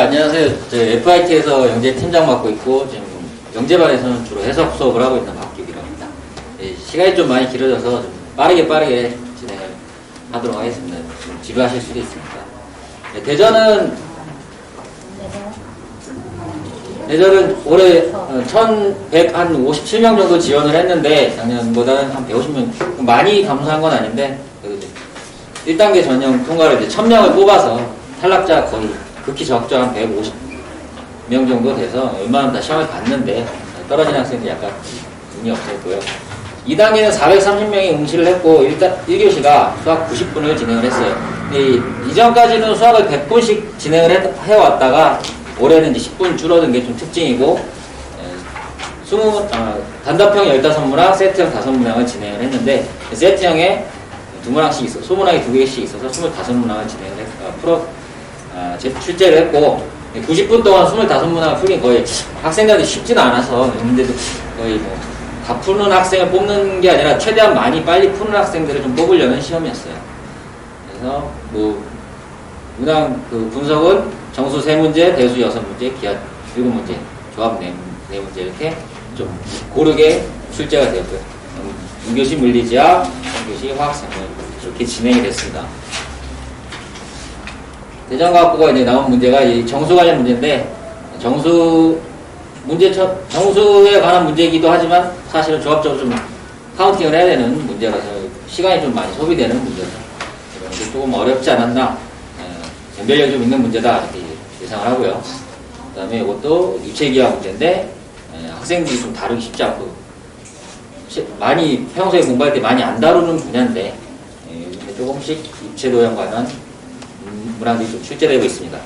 안녕하세요. 저 FIT에서 영재 팀장 맡고 있고 지금 영재반에서는 주로 해석 수업을 하고 있는 박규기라고 합니다. 시간이 좀 많이 길어져서 좀 빠르게 진행을 하도록 하겠습니다. 좀 지루하실 수도 있으니까. 대전은 올해 1157명 정도 지원을 했는데 작년보다는 한 150명 많이 감소한 건 아닌데 그래도 1단계 전형 통과를 이제 1000명을 뽑아서 탈락자 거의 극히 적죠. 한 150명 정도 돼서 웬만하면 다 시험을 봤는데 떨어진 학생들이 약간 운이 없었고요. 2단계는 430명이 응시를 했고 1교시가 수학 90분을 진행을 했어요. 이전까지는 수학을 100분씩 진행을 해왔다가 올해는 이제 10분 줄어든 게 좀 특징이고 단답형 15문항, 세트형 5문항을 진행을 했는데 세트형에 2문항씩 있어, 소문항이 2개씩 있어서 25문항을 진행을 출제를 했고 90분 동안 25문항을 풀긴 거의 학생들한테 쉽지는 않아서 근데도 거의 뭐 다 푸는 학생을 뽑는 게 아니라 최대한 많이 빨리 푸는 학생들을 좀 뽑으려는 시험이었어요. 그래서 뭐 문항 그 분석은 정수 3문제, 대수 6문제, 기하 7문제, 조합 4문제 이렇게 좀 고르게 출제가 되었고요. 2교시 물리지학, 3교시 화학생물 이렇게 진행이 됐습니다. 대전과학부가 이제 나온 문제가 이 정수 관련 문제인데 정수에 관한 문제이기도 하지만 사실은 조합적으로 좀 카운팅을 해야 되는 문제라서 시간이 좀 많이 소비되는 문제다. 그래서 조금 어렵지 않았나, 변별력이 좀 있는 문제다 이렇게 예상을 하고요. 그 다음에 이것도 유체기하 문제인데 학생들이 좀 다루기 쉽지 않고 많이 평소에 공부할 때 많이 안 다루는 분야인데 조금씩 유체도형 관한 문항들이 좀 출제되고 있습니다.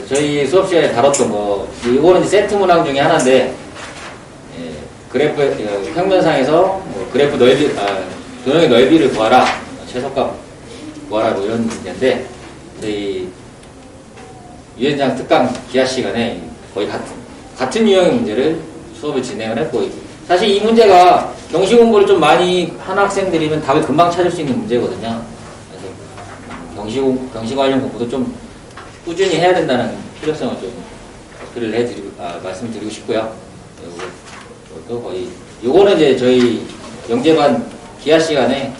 저희 수업 시간에 다뤘던 거, 이거는 이제 세트 문항 중에 하나인데, 그래프, 평면상에서 그래프 넓이, 도형의 넓이를 구하라, 최소값 구하라, 뭐 이런 문제인데, 저희 유현장 특강 기하 시간에 거의 같은 유형의 문제를 수업을 진행을 했고, 사실 이 문제가 경시 공부를 좀 많이 한 학생들이면 답을 금방 찾을 수 있는 문제거든요. 경시 관련 공부도 좀 꾸준히 해야 된다는 필요성을 좀 어필을 말씀을 드리고 싶고요. 이것도 거의, 요거는 이제 저희 영재반 기하 시간에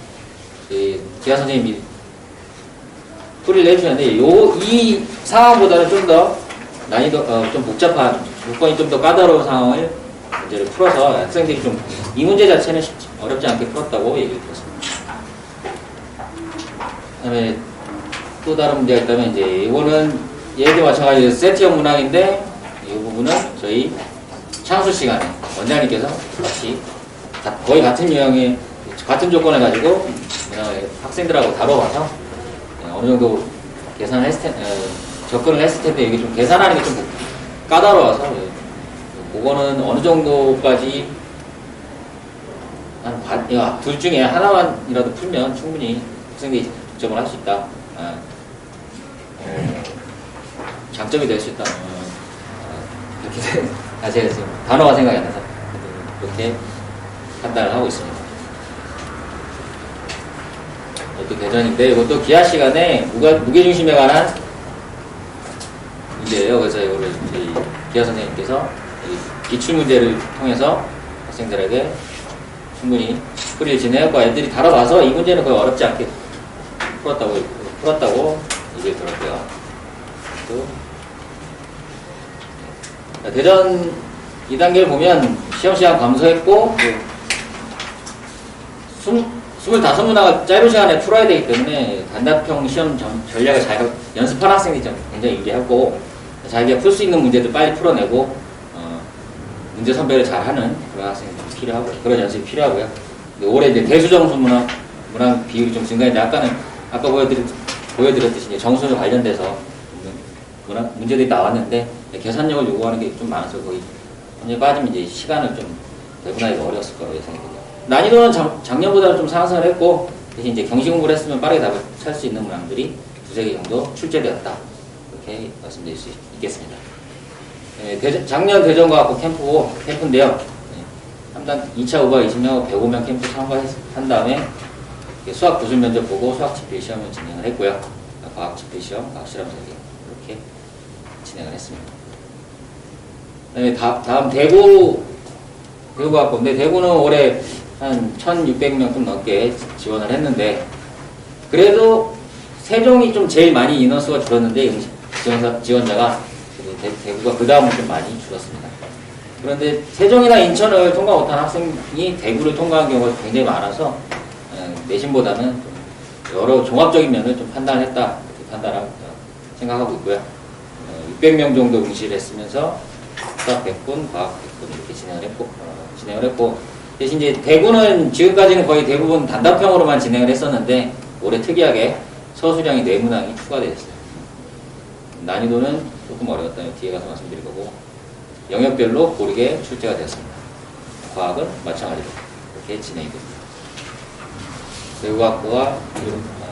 기하 선생님이 풀이를 해주셨는데, 이 상황보다는 좀 더 난이도, 좀 복잡한, 조건이 좀 더 까다로운 상황을 문제를 풀어서 학생들이 좀 이 문제 자체는 어렵지 않게 풀었다고 얘기를 드렸습니다. 그 다음에 또 다른 문제가 있다면 이제 이거는 얘도 마찬가지로 세트형 문항인데 이 부분은 저희 창수 시간에 원장님께서 같이 거의 같은 유형의 같은 조건을 가지고 학생들하고 다뤄봐서 어느 정도 계산을 접근을 했을 텐데 이게 좀 계산하는 게 좀 까다로워서 그거는 어느 정도까지 둘 중에 하나만이라도 풀면 충분히 학생들이 득점을 할 수 있다. 장점이 될 수 있다. 이렇게 제가 지금 단어가 생각이 안 나서 이렇게 판단을 하고 있습니다. 이것도 대전인데 이것도 기하 시간에 무게중심에 관한 문제예요. 그래서 이거를 저희 기하 선생님께서 기출문제를 통해서 학생들에게 충분히 풀이를 진행했고 애들이 다뤄봐서 이 문제는 거의 어렵지 않게 풀었다고 얘기를 들었고요. 또 대전 2단계를 보면 시험시간 감소했고 25문항을 짧은 시간에 풀어야 되기 때문에 단답형 시험 전략을 자기가 연습한 학생들이 굉장히 유리하고 자기가 풀 수 있는 문제들 빨리 풀어내고 문제 선별을 잘하는 그런 학생들이 필요하고 그런 연습이 필요하고요. 올해 이제 대수정수 문항 비율이 좀 증가했는데 아까 보여드렸듯이 이제 정수에 관련돼서 문제들이 나왔는데 계산력을 요구하는 게 좀 많아서 거의 문제 빠지면 이제 시간을 좀 배분하기가 어려웠을 거라고 예상이 됩니다. 난이도는 작년보다는 좀 상승을 했고 대신 이제 경시 공부를 했으면 빠르게 답을 찾을 수 있는 문항들이 2-3개 정도 출제되었다. 이렇게 말씀드릴 수 있겠습니다. 작년 대전과학부 캠프인데요. 2차 후보 20명 105명 캠프 참가한 다음에 수학 구술 면접 보고 수학 집필 시험을 진행을 했고요. 과학 집필 시험, 과학 실험 설계 이렇게 진행을 했습니다. 그다음에 다음 대구과학부인데, 대구는 올해 한 1,600명 좀 넘게 지원을 했는데, 그래도 세종이 좀 제일 많이 인원수가 줄었는데, 지원자가 대구가 그 다음으로 좀 많이 줄었습니다. 그런데 세종이나 인천을 통과 못한 학생이 대구를 통과한 경우가 굉장히 많아서 내신보다는 여러 종합적인 면을 좀 판단했다, 이렇게 판단하고 생각하고 있고요. 600명 정도 응시를 했으면서 수학 100분, 과학 100분 이렇게 진행을 했고, 대신 이제 대구는 지금까지는 거의 대부분 단답형으로만 진행을 했었는데, 올해 특이하게 서술형이 4문항이 추가되었어요. 난이도는 조금 어려웠다면 뒤에 가서 말씀드릴 거고, 영역별로 고르게 출제가 되었습니다. 과학은 마찬가지로 이렇게 진행이 됩니다.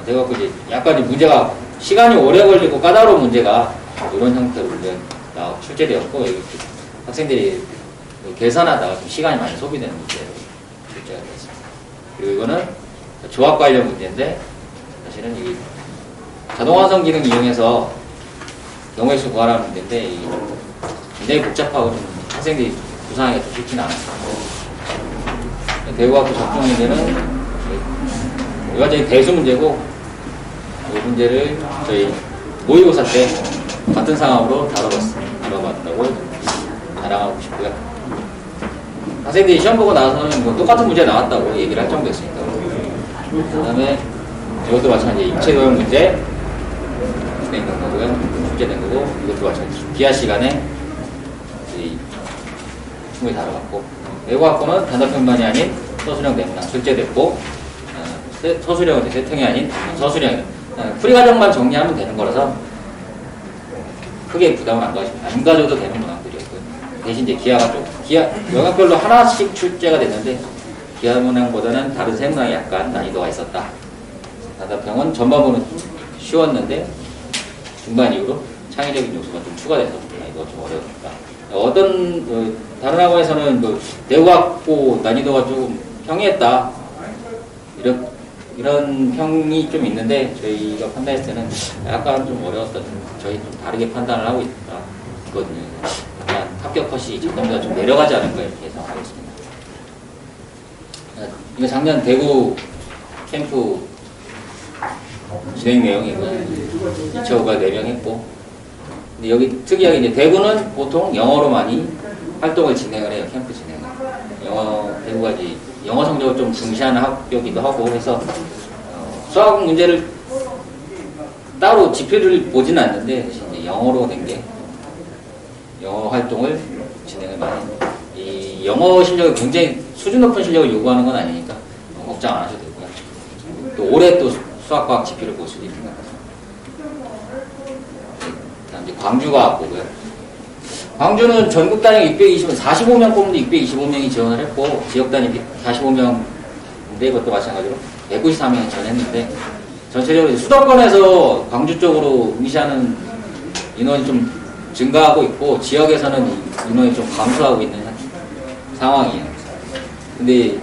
대구학부 이제 약간 문제가 시간이 오래 걸리고 까다로운 문제가 이런 형태로 이제 출제되었고, 여기 학생들이 계산하다가 좀 시간이 많이 소비되는 문제로 출제가 되었습니다. 그리고 이거는 조합 관련 문제인데, 사실은 이 자동완성 기능 이용해서 영어수 구하라는 문제인데, 굉장히 복잡하고 좀 학생들이 구상하기가 좀 쉽지는 않았습니다. 대구학부 적중 문제는 완전히 대수 문제고, 이 문제를 저희 모의고사 때 같은 상황으로 다뤄봤다고 자랑하고 싶고요. 학생들이 시험 보고 나서는 뭐 똑같은 문제 나왔다고 얘기를 할 정도였으니까. 그 다음에 이것도 마찬가지 입체 도형 문제 진행된 거고요. 출제된 거고, 이것도 마찬가지 기하 시간에 충분히 다뤄봤고, 외고학부는 단답형만이 아닌 서술형 4문항 출제됐고, 서술형은 세통이 아닌 서술형, 풀이 과정만 정리하면 되는 거라서 크게 부담을 안 가져도 되는 문항들이었고요. 대신 이제 영역별로 하나씩 출제가 됐는데, 기하 문항보다는 다른 세 문항이 약간 난이도가 있었다. 단답형은 전반부는 쉬웠는데 중반 이후로 창의적인 요소가 좀 추가돼서 난이도가 좀 어려웠다. 다른 학원에서는 대구학부 난이도가 좀 평이했다, 이런 평이 좀 있는데, 저희가 판단했을 때는 약간 좀 어려웠다, 저희 좀 다르게 판단을 하고 있거든요. 약간 합격 컷이 작년보다 좀 내려가지 않을까 이렇게 예상하고 있습니다. 이거 작년 대구 캠프 진행 내용이고요. 2차후가 4명 했고, 근데 여기 특이하게 이제 대구는 보통 영어로 많이 활동을 진행을 해요. 캠프 진행을. 대구가 이제 영어 성적을 좀 중시하는 학교이기도 하고 해서 수학 문제를 따로 지표를 보진 않는데, 이제 영어로 된 게 영어 활동을 진행을 많이 해요. 이 영어 실력이 굉장히 수준 높은 실력을 요구하는 건 아니니까 걱정 안 하셔도 되고요. 또 올해 또 수학과학 지표를 볼 수도 있는 것 같아요. 다음 이제 광주과학부고요. 광주는 전국 단위 45명 뽑는데 625명이 지원을 했고, 지역 단위 45명인데 이것도 마찬가지로 194명이 지원했는데, 전체적으로 수도권에서 광주 쪽으로 응시하는 인원이 좀 증가하고 있고, 지역에서는 인원이 좀 감소하고 있는 상황이에요. 근데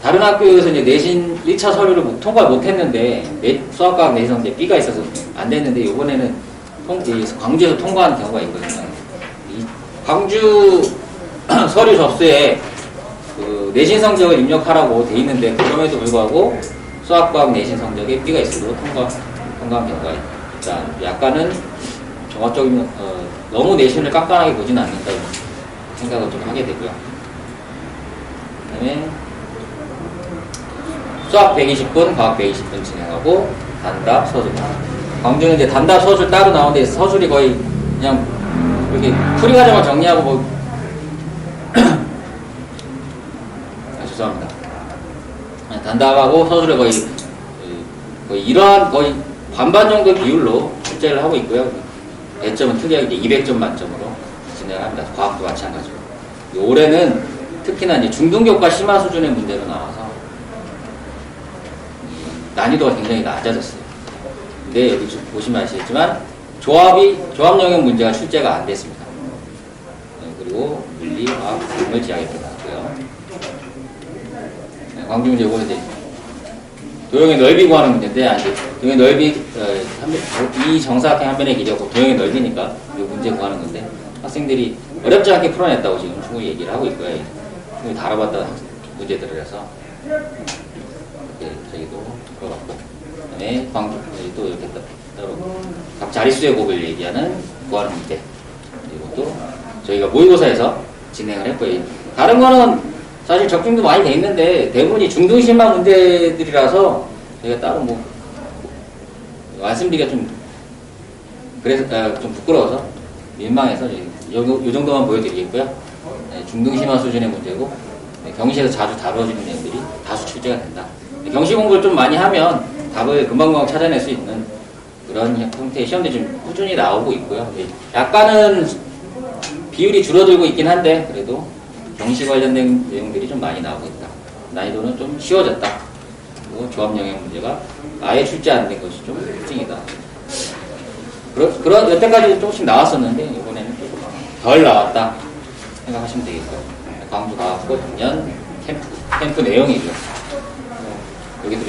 다른 학교에서 이제 내신 1차 서류를 통과 못했는데, 수학과학 내신 성적에 B가 있어서 안 됐는데, 이번에는 광주에서 통과한 경우가 있거든요. 광주 서류 접수에 내신 성적을 입력하라고 돼 있는데, 그럼에도 불구하고 수학과학 내신 성적에 B가 있어도 통과한 경우가 있다. 약간은 종합적인 너무 내신을 깐깐하게 보지는 않는다 생각을 좀 하게 되고요. 그다음에 수학 120분, 과학 120분 진행하고, 단답, 서술. 광주는 이제 단답, 서술 따로 나오는데, 서술이 거의 그냥 이렇게 풀이 과정을 정리하고 죄송합니다. 단답하고 서술을 거의 반반 정도 비율로 출제를 하고 있고요. 배점은 특이하게 200점 만점으로 진행을 합니다. 과학도 마찬가지로. 올해는 특히나 이제 중등교과 심화 수준의 문제로 나와서 난이도가 굉장히 낮아졌어요. 근데 여기 보시면 아시겠지만 조합 영역 문제가 출제가 안 됐습니다. 그리고 물리, 화학, 생물 지하에 끝났고요. 광주 문제 보면 이제 도형의 넓이 구하는 문제인데, 도형의 넓이 이 정사각형 한 변의 길이고 도형의 넓이니까 문제 구하는 건데 학생들이 어렵지 않게 풀어냈다고 지금 충분히 얘기를 하고 있고요. 충분히 다뤄봤던 문제들이라서 저희도 들어봤고, 그다음에 또 이렇게 따로 각 자릿수의 곱을 얘기하는 구하는 문제, 그리고 또 저희가 모의고사에서 진행을 했고요. 다른 거는 사실 적중도 많이 돼 있는데 대부분이 중등심화 문제들이라서 저희가 따로 뭐 말씀드리기가 좀 그래서 좀 부끄러워서 민망해서 요 정도만 보여드리겠고요. 네, 중등심화 수준의 문제고, 네, 경시에서 자주 다뤄지는 내용들이 다수 출제가 된다. 네, 경시 공부를 좀 많이 하면 답을 금방금방 찾아낼 수 있는 그런 형태의 시험들이 좀 꾸준히 나오고 있고요. 네, 약간은 비율이 줄어들고 있긴 한데 그래도 경시 관련된 내용들이 좀 많이 나오고 있다. 난이도는 좀 쉬워졌다. 그리고 조합 영역 문제가 아예 출제 안 된 것이 좀 특징이다. 그런 여태까지 조금씩 나왔었는데 이번에는 조금 덜 나왔다 생각하시면 되겠고요. 광주 나왔고 작년 캠프 내용이고요. 여기도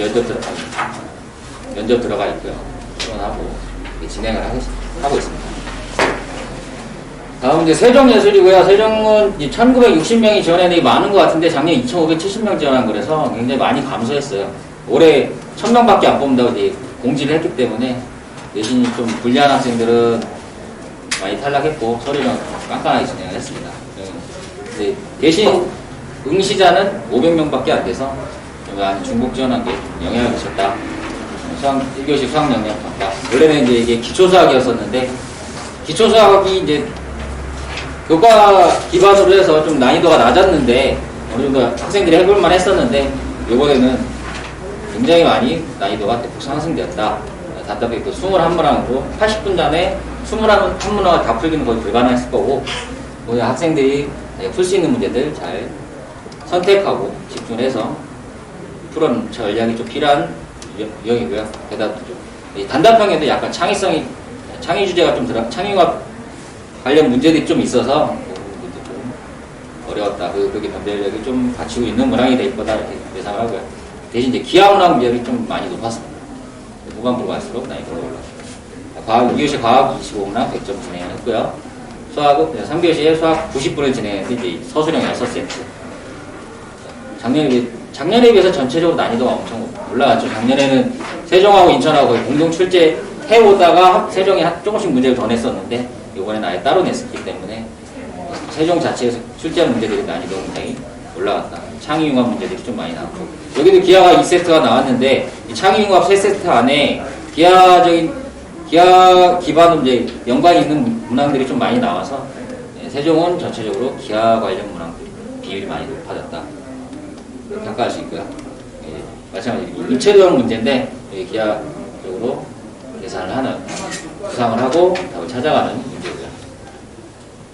면접 들어가 있고요. 지원하고 진행을 하고 있습니다. 다음 이제 세종예술이고요. 세종은 1960명이 지원했는데 많은 것 같은데 작년 2570명 지원한 거라서 굉장히 많이 감소했어요. 올해 1000명밖에 안 뽑는다고 이제 공지를 했기 때문에 내신이 좀 불리한 학생들은 많이 탈락했고 서류는 깐깐하게 진행을 했습니다. 근데 대신 응시자는 500명밖에 안 돼서 많이 중복 지원한 게 영향을 미쳤다. 1교시 수학 역량 평가. 원래는 이제 이게 기초수학이었었는데 기초수학이 이제 교과 기반으로 해서 좀 난이도가 낮았는데 어느 정도 학생들이 해볼만 했었는데 이번에는 굉장히 많이 난이도가 대폭 상승되었다. 답답하게 또 21문항으로 80분 전에 21문항을 다 풀기는 거의 불가능했을 거고 오늘 학생들이 풀 수 있는 문제들 잘 선택하고 집중해서 풀어놓은 전략이 좀 필요한 유형이고요. 게다가 단답형에도 약간 창의 주제가 좀 창의와 관련 문제들이 좀 있어서 좀 어려웠다. 그렇게 변별력이 좀 갖추고 있는 문항이 될 거다 이렇게 예상을 하고요. 대신 이제 기하 문항 비율이 좀 많이 높았습니다. 후반부로 갈수록 난이도가 올랐습니다. 2교시 과학 25문항 100점 진행을 했고요. 수학은 3교시에 수학 90분을 진행했는데 이제 서술형 6세트. 작년에 비해서 전체적으로 난이도가 엄청 올라갔죠. 작년에는 세종하고 인천하고 거의 공동 출제 해오다가 세종이 조금씩 문제를 더 냈었는데 이번에는 아예 따로 냈었기 때문에 세종 자체에서 출제한 문제들이 난이도가 굉장히 올라갔다. 창의융합 문제들이 좀 많이 나왔고 여기도 기하가 2세트가 나왔는데 이 창의융합 3세트 안에 기하 기반으로 이제 연관이 있는 문항들이 좀 많이 나와서 세종은 전체적으로 기하 관련 문항들 비율이 많이 높아졌다. 평가할 수 있고요. 마찬가지로 입체도형 문제인데 기하적으로 계산을 하는 구상을 하고 답을 찾아가는 문제고요.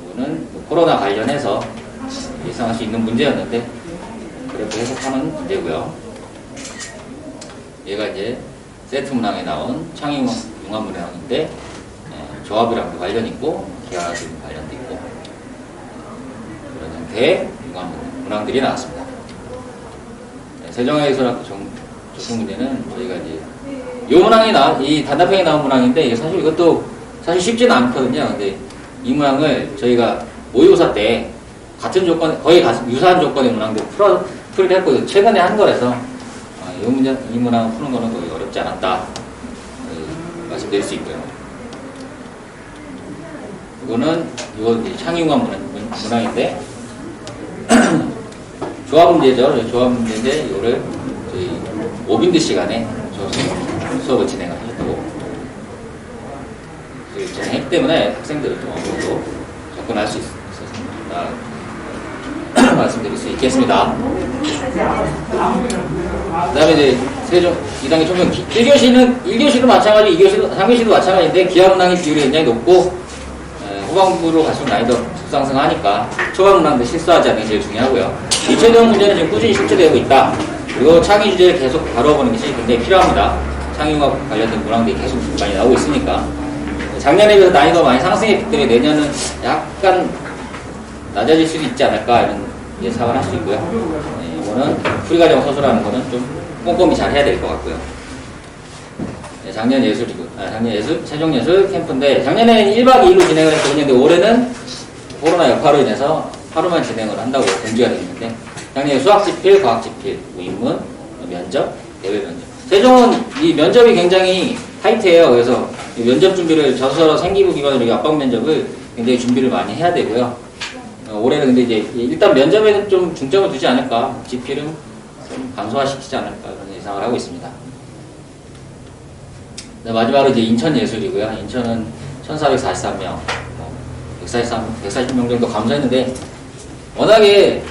이거는 코로나 관련해서 예상할 수 있는 문제였는데 그렇게 해석하는 문제고요. 얘가 이제 세트 문항에 나온 창의융합 문항인데 조합이랑도 관련이 있고 기하랑 관련도 있고 그런 형태의 융합 문항들이 나왔습니다. 세종에서 적중 문제는 저희가 이제 이 문항이 이 단답형이 나온 문항인데 이게 사실 이것도 사실 쉽지는 않거든요. 근데 이 문항을 저희가 모의고사 때 같은 조건, 거의 유사한 조건의 문항들 풀이를 했고 최근에 한 거라서 이 문항 푸는 거는 거의 어렵지 않았다 말씀드릴 수 있고요. 이거 창의융합 문항인데 조합 문제죠. 조합 문제인데 이거를 저희 오빈드 시간에 수업을 진행을 했고 진행했기 때문에 학생들은 좀 어느 정도 접근할 수 있어서 말씀드릴 수 있겠습니다. 그 다음에 이제 세종 2단계 총평 1교시도 마찬가지, 2교시도, 3교시도 마찬가지인데 기하 문항의 비율이 굉장히 높고 후반부로 갈수록 난이도 급상승하니까 초반 문항도 실수하지 않는 게 제일 중요하고요. 입체도형 문제는 지금 꾸준히 출제되고 있다. 그리고 창의 주제를 계속 다뤄보는 것이 굉장히 필요합니다. 창의융합 관련된 문항들이 계속 많이 나오고 있으니까 작년에 비해서 난이도가 많이 상승했기 때문에 내년은 약간 낮아질 수도 있지 않을까 이런 예상을 할 수 있고요. 이거는 풀이과정 서술하는 거는 좀 꼼꼼히 잘 해야 될 것 같고요. 작년 세종예술 캠프인데, 작년에는 1박 2일로 진행을 했거든요. 근데 올해는 코로나 여파로 인해서 하루만 진행을 한다고 공지가 됐는데, 작년에 수학지필, 과학지필, 인문, 면접, 대외 면접. 세종은 이 면접이 굉장히 타이트해요. 그래서 이 면접 준비를 저서로 생기부 기관으로 압박 면접을 굉장히 준비를 많이 해야 되고요. 올해는 근데 이제 일단 면접에는 좀 중점을 두지 않을까, 지필은 좀 간소화시키지 않을까 그런 예상을 하고 있습니다. 네, 마지막으로 이제 인천예술이고요. 인천은 1443명, 140명 정도 감소했는데, 워낙에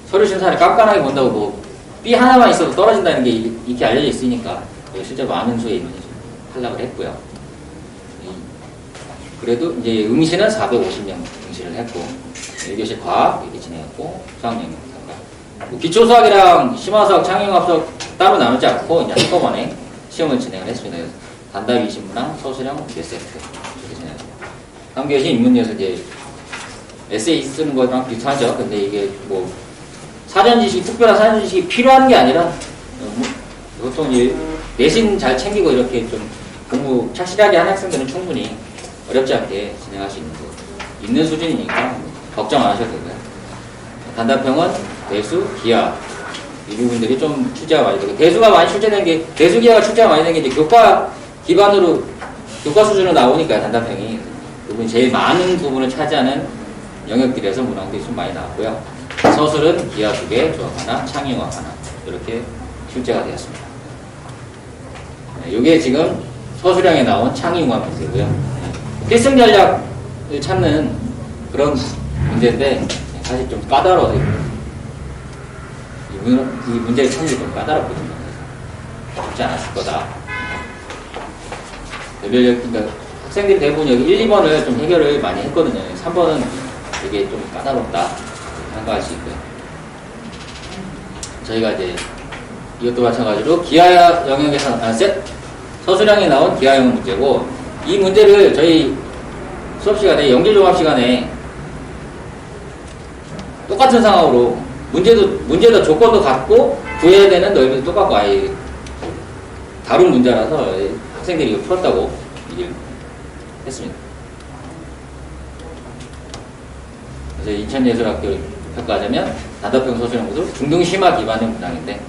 서류 심사를 깐깐하게 본다고 뭐 B 하나만 있어도 떨어진다는 게 이렇게 알려져 있으니까 실제 많은 수의 인원이 좀 탈락을 했고요. 그래도 이제 응시는 450명 응시를 했고, 1교시 과학 이렇게 진행했고, 수학영역参加. 기초 수학이랑 심화수학, 창의융합 수학 따로 나누지 않고 이제 한꺼번에 시험을 진행을 했습니다. 단답 20문항, 서술형 몇 세트 이렇게 진행했습니다. 3교시 인문예술 이제 에세이 쓰는 거랑 비슷하죠. 근데 이게 뭐 사전 지식, 특별한 사전 지식이 필요한 게 아니라 보통 이제 내신 잘 챙기고 이렇게 좀 공부 착실하게 한 학생들은 충분히 어렵지 않게 진행할 수 있는 수준이니까 걱정 안 하셔도 되고요. 단답형은 대수, 기하 이 부분들이 좀 출제가 많이 되고, 대수가 많이 출제된 게, 대수 기하가 출제가 많이 된 게 이제 교과 기반으로 교과 수준으로 나오니까요. 단답형이 그 부분이 제일 많은 부분을 차지하는 영역들에서 문항들이 좀 많이 나왔고요. 서술은 기하 2개, 조합 하나, 창의융합 하나 이렇게 출제가 되었습니다. 이게 지금 서술형에 나온 창의융합 문제고요. 필승 전략을 찾는 그런 문제인데 사실 좀 까다로워서 이 문제를 찾는 게 좀 까다롭거든요. 쉽지 않았을 거다. 그러니까 학생들이 대부분 여기 1, 2번을 좀 해결을 많이 했거든요. 3번은 이게 좀 까다롭다 생각할 수 있고요. 저희가 이제 이것도 마찬가지로 기하 영역에서 서술형에 나온 기하형 문제고, 이 문제를 저희 수업 시간에 영재종합 시간에 똑같은 상황으로 문제도 조건도 같고 구해야 되는 넓이도 똑같고 아예 다른 문제라서 학생들이 이거 풀었다고 얘기를 했습니다. 그래서 인천예술학교 평가하자면 단답형 서술형 모두 중등심화 기반의 문항인데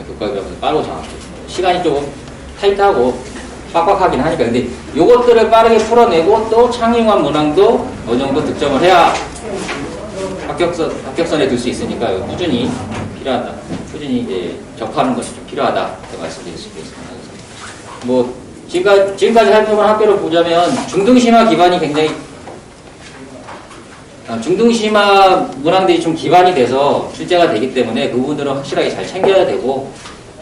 교과 기반에서 빠르고 정확히 시간이 조금 타이트하고 빡빡하긴 하니까, 근데 요것들을 빠르게 풀어내고 또 창의융합 문항도 어느 정도 득점을 해야 합격선에 들 수 있으니까 꾸준히 필요하다. 꾸준히 이제 접하는 것이 좀 필요하다. 이렇게 말씀드릴 수 있겠습니다. 뭐 지금까지 살펴본 학교를 보자면 중등심화 기반이 굉장히 중등심화 문항들이 좀 기반이 돼서 출제가 되기 때문에 그 부분들은 확실하게 잘 챙겨야 되고,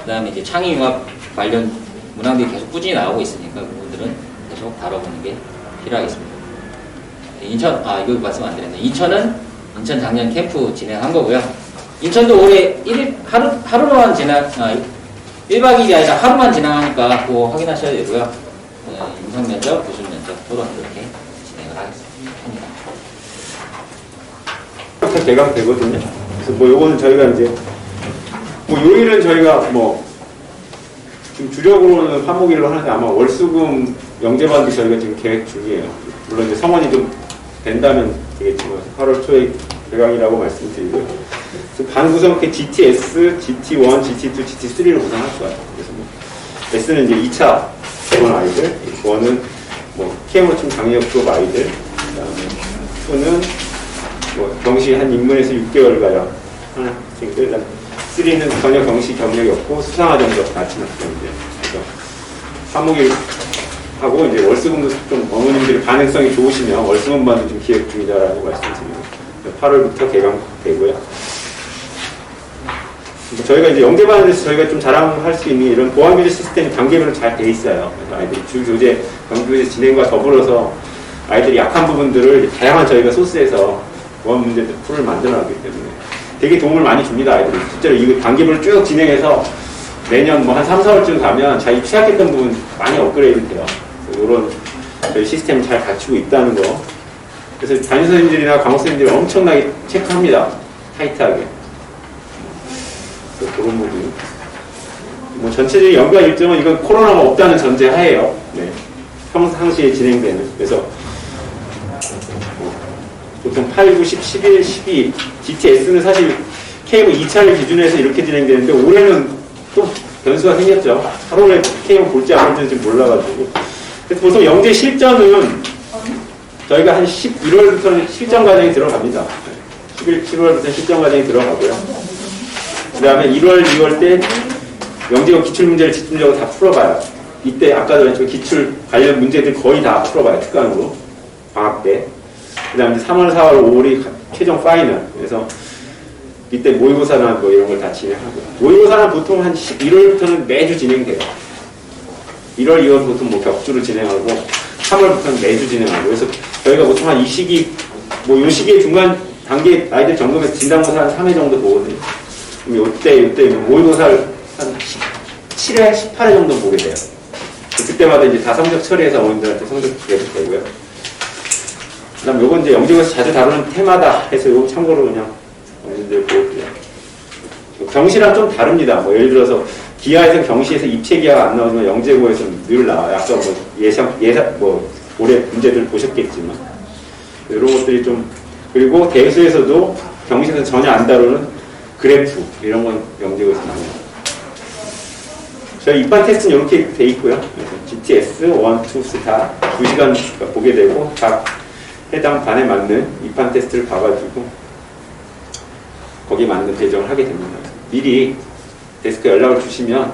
그 다음에 이제 창의융합 관련 문항들이 계속 꾸준히 나오고 있으니까 그 부분들은 계속 다뤄보는 게 필요하겠습니다. 인천, 이거 말씀 안 드렸네. 인천 작년 캠프 진행한 거고요. 인천도 올해 하루만 1박 2일이 아니라 하루만 진행하니까 그거 확인하셔야 되고요. 인성 면접, 교수 면접, 토론 이렇게 진행을 하겠습니다. 개강되거든요. 그래서 뭐 요거는 저희가 이제 뭐 요일은 저희가 뭐 지금 주력으로는 화목일로 하는데 아마 월수금 영재반도 저희가 지금 계획 중이에요. 물론 이제 성원이 좀 된다면 되겠지만 8월 초에 개강이라고 말씀드리고요. 반 구성ಕ್ಕೆ GTS, GT1, GT2, GT3로 구성할 거예요. 그래서 뭐 S는 이제 2차 개원 아이들, 1은 뭐 KM으로 좀 장애역 수업 아이들, 그다음에 2는 뭐 경시 한 인문에서 6개월가량 하는 학생들, 그다음 3는 전혀 경시 경력이 없고 수상화 정도 다친 학생들. 그래서 화목일 하고 이제 월수금도 좀 어머님들이 반응성이 좋으시면 월수금반도 좀 기획 중이다라고 말씀드리고 8월부터 개강되고요. 저희가 이제 영재반에 대해서 저희가 좀 자랑할 수 있는 이런 보안교재 시스템이 단계별로 잘 돼 있어요. 그래서 아이들이 주교재, 정규교재 진행과 더불어서 아이들이 약한 부분들을 다양한 저희가 소스에서 보안 문제들 풀을 만들어놨기 때문에 되게 도움을 많이 줍니다. 아이들이 실제로 이 단계별로 쭉 진행해서 내년 뭐 한 3, 4월쯤 가면 자기 취약했던 부분 많이 업그레이드 돼요. 이런 저희 시스템을 잘 갖추고 있다는 거. 그래서 담임 선생님들이나 강호 선생님들이 엄청나게 체크합니다. 타이트하게. 그래서 그런 부분. 뭐 전체적인 연가 일정은 이건 코로나가 없다는 전제 하에요. 네. 평상시에 진행되는. 그래서 보통 8, 9, 10, 11, 12 GTS는 사실 K1 2차를 기준으로 해서 이렇게 진행되는데 올해는 또 변수가 생겼죠. 8월에 K1 볼지 안 볼지는 지금 몰라가지고. 그래서 보통 영재 실전은 저희가 한 11월부터는 실전 과정이 들어갑니다. 11월부터 실전 과정이 들어가고요. 그 다음에 1월, 2월 때 영재고 기출문제를 집중적으로 다 풀어봐요. 이때 아까도 했지만 기출 관련 문제들 거의 다 풀어봐요. 특강으로. 방학 때. 그 다음에 3월, 4월, 5월이 최종 파이널. 그래서 이때 모의고사나 뭐 이런 걸 다 진행하고요. 모의고사는 보통 한 11월부터는 매주 진행돼요. 1월, 2월 보통 뭐 격주로 진행하고 3월부터는 매주 진행하고. 그래서 저희가 보통 한 이 시기, 뭐 요 시기에 중간 단계 아이들 점검해서 진단고사 한 3회 정도 보거든요. 그럼 요때 모의고사를 한 7회, 18회 정도 보게 돼요. 그때마다 이제 다 성적 처리해서 어머님들한테 성적 계속 되고요. 그 다음 요건 이제 영재고에서 자주 다루는 테마다 해서 요거 참고로 그냥 어머님들 보고요. 경시랑 좀 다릅니다. 뭐 예를 들어서 기하에서 경시에서 입체 기하가 안 나오지만 영재고에서는 늘 나와요. 아까 뭐 예상, 뭐 올해 문제들 보셨겠지만. 이런 것들이 좀, 그리고 대수에서도 경시에서 전혀 안 다루는 그래프, 이런 건 영재고에서 나와요. 저희 입반 테스트는 이렇게 돼 있고요. GTS 1, 2, 3 다 2시간 보게 되고 각 해당 반에 맞는 입반 테스트를 봐가지고 거기에 맞는 배정을 하게 됩니다. 미리 데스크에 연락을 주시면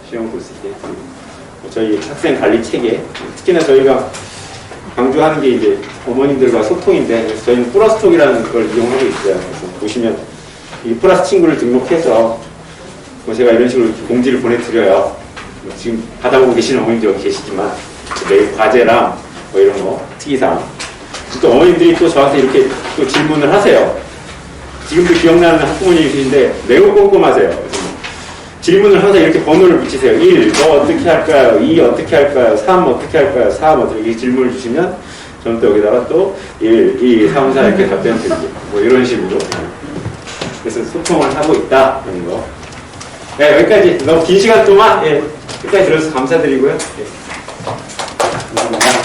시험 볼 수 있게 저희 학생 관리 체계, 특히나 저희가 강조하는 게 이제 어머님들과 소통인데 그래서 저희는 플러스톡이라는 걸 이용하고 있어요. 그래서 보시면 이 플러스 친구를 등록해서 뭐 제가 이런 식으로 공지를 보내드려요. 뭐 지금 받아보고 계시는 어머님들 여기 계시지만 매일 과제랑 뭐 이런 거 특이사항 또 어머님들이 또 저한테 이렇게 또 질문을 하세요. 지금도 기억나는 학부모님이신데 매우 꼼꼼하세요. 그래서 질문을 항상 이렇게 번호를 붙이세요. 1, 뭐 어떻게 할까요? 2, 어떻게 할까요? 3, 어떻게 할까요? 4, 어떻게 이렇게 질문을 주시면 저는 또 여기다가 또 1, 2, 3, 4 이렇게 답변 드리고 뭐 이런 식으로 그래서 소통을 하고 있다 하는 거. 네, 여기까지 너무 긴 시간 동안 끝까지 들어주셔서 감사드리고요. 감사합니다.